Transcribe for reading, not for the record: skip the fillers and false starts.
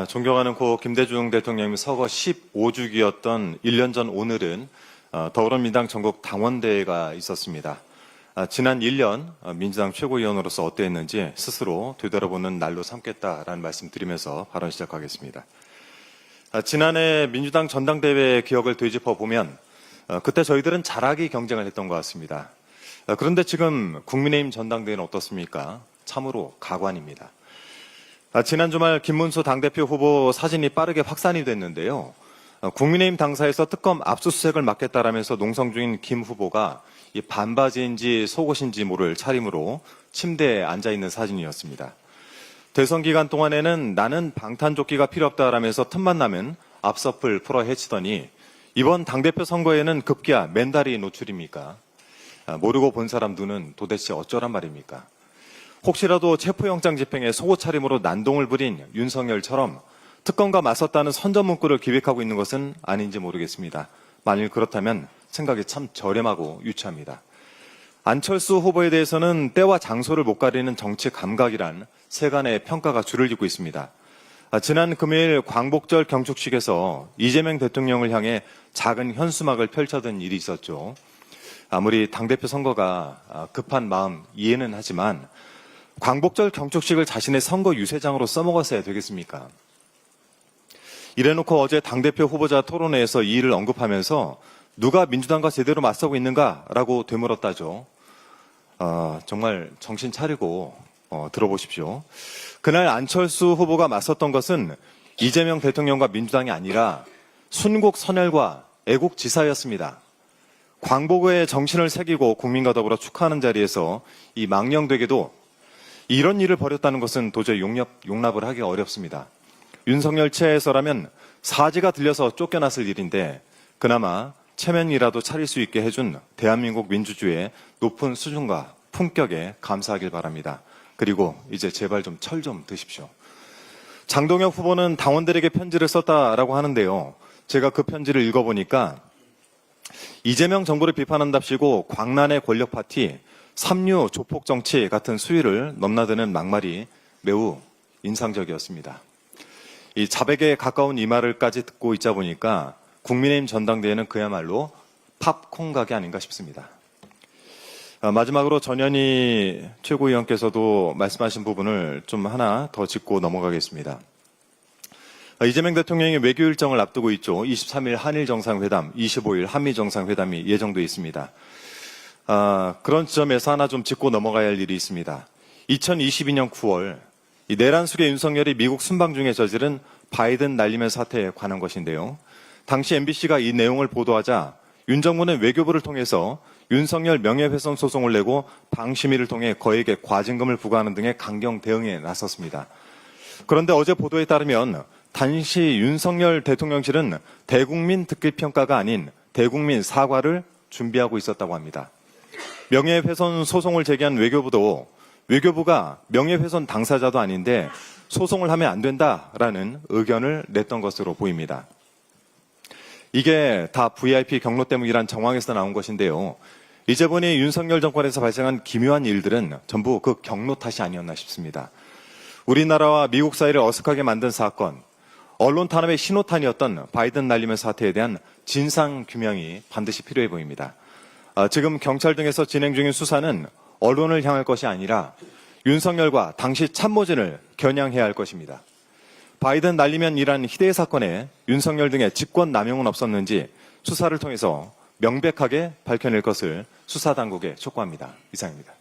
존경하는 고 김대중 대통령이 서거 15주기였던 1년 전 오늘은 더불어민주당 전국 당원대회가 있었습니다. 지난 1년 민주당 최고위원으로서 어땠는지 스스로 되돌아보는 날로 삼겠다라는 말씀 드리면서 발언 시작하겠습니다. 지난해 민주당 전당대회 기억을 되짚어보면 그때 저희들은 잘하기 경쟁을 했던 것 같습니다. 그런데 지금 국민의힘 전당대회는 어떻습니까? 참으로 가관입니다. 지난 주말 김문수 당대표 후보 사진이 빠르게 확산이 됐는데요. 국민의힘 당사에서 특검 압수수색을 맡겠다라면서 농성 중인 김 후보가 이 반바지인지 속옷인지 모를 차림으로 침대에 앉아있는 사진이었습니다. 대선 기간 동안에는 나는 방탄조끼가 필요 없다라면서 틈만 나면 앞서풀 풀어 헤치더니 이번 당대표 선거에는 급기야 맨다리 노출입니까? 모르고 본 사람 눈은 도대체 어쩌란 말입니까? 혹시라도 체포영장 집행에 속옷 차림으로 난동을 부린 윤석열처럼 특검과 맞섰다는 선전문구를 기획하고 있는 것은 아닌지 모르겠습니다. 만일 그렇다면 생각이 참 저렴하고 유치합니다. 안철수 후보에 대해서는 때와 장소를 못 가리는 정치 감각이란 세간의 평가가 줄을 잇고 있습니다. 지난 금요일 광복절 경축식에서 이재명 대통령을 향해 작은 현수막을 펼쳐든 일이 있었죠. 아무리 당대표 선거가 급한 마음 이해는 하지만 광복절 경축식을 자신의 선거 유세장으로 써먹었어야 되겠습니까? 이래놓고 어제 당대표 후보자 토론회에서 이 일을 언급하면서 누가 민주당과 제대로 맞서고 있는가라고 되물었다죠. 정말 정신 차리고 들어보십시오. 그날 안철수 후보가 맞섰던 것은 이재명 대통령과 민주당이 아니라 순국 선열과 애국지사였습니다. 광복의 정신을 새기고 국민과 더불어 축하하는 자리에서 이 망령되게도 이런 일을 벌였다는 것은 도저히 용납을 하기 어렵습니다. 윤석열 체에서라면 사지가 들려서 쫓겨났을 일인데 그나마 체면이라도 차릴 수 있게 해준 대한민국 민주주의의 높은 수준과 품격에 감사하길 바랍니다. 그리고 이제 제발 좀 철 좀 드십시오. 장동혁 후보는 당원들에게 편지를 썼다라고 하는데요. 제가 그 편지를 읽어보니까 이재명 정부를 비판한답시고 광란의 권력 파티, 삼류 조폭 정치 같은 수위를 넘나드는 막말이 매우 인상적이었습니다. 이 자백에 가까운 이 말을까지 듣고 있자 보니까 국민의힘 전당대회는 그야말로 팝콘 가게 아닌가 싶습니다. 마지막으로 전현희 최고위원께서도 말씀하신 부분을 좀 하나 더 짚고 넘어가겠습니다. 이재명 대통령이 외교 일정을 앞두고 있죠. 23일 한일 정상회담, 25일 한미 정상회담이 예정돼 있습니다. 그런 지점에서 하나 좀 짚고 넘어가야 할 일이 있습니다. 2022년 9월 이 내란 속의 윤석열이 미국 순방 중에 저지른 바이든 날리면 사태에 관한 것인데요. 당시 MBC가 이 내용을 보도하자 윤 정부는 외교부를 통해서 윤석열 명예훼손 소송을 내고 방심위를 통해 거액의 과징금을 부과하는 등의 강경 대응에 나섰습니다. 그런데 어제 보도에 따르면 당시 윤석열 대통령실은 대국민 듣기평가가 아닌 대국민 사과를 준비하고 있었다고 합니다. 명예훼손 소송을 제기한 외교부도 외교부가 명예훼손 당사자도 아닌데 소송을 하면 안 된다라는 의견을 냈던 것으로 보입니다. 이게 다 VIP 경로 때문이란 정황에서 나온 것인데요. 이제 보니 윤석열 정권에서 발생한 기묘한 일들은 전부 그 경로 탓이 아니었나 싶습니다. 우리나라와 미국 사이를 어색하게 만든 사건, 언론 탄압의 신호탄이었던 바이든 날리면 사태에 대한 진상 규명이 반드시 필요해 보입니다. 지금 경찰 등에서 진행 중인 수사는 언론을 향할 것이 아니라 윤석열과 당시 참모진을 겨냥해야 할 것입니다. 바이든 날리면이란 희대의 사건에 윤석열 등의 직권 남용은 없었는지 수사를 통해서 명백하게 밝혀낼 것을 수사당국에 촉구합니다. 이상입니다.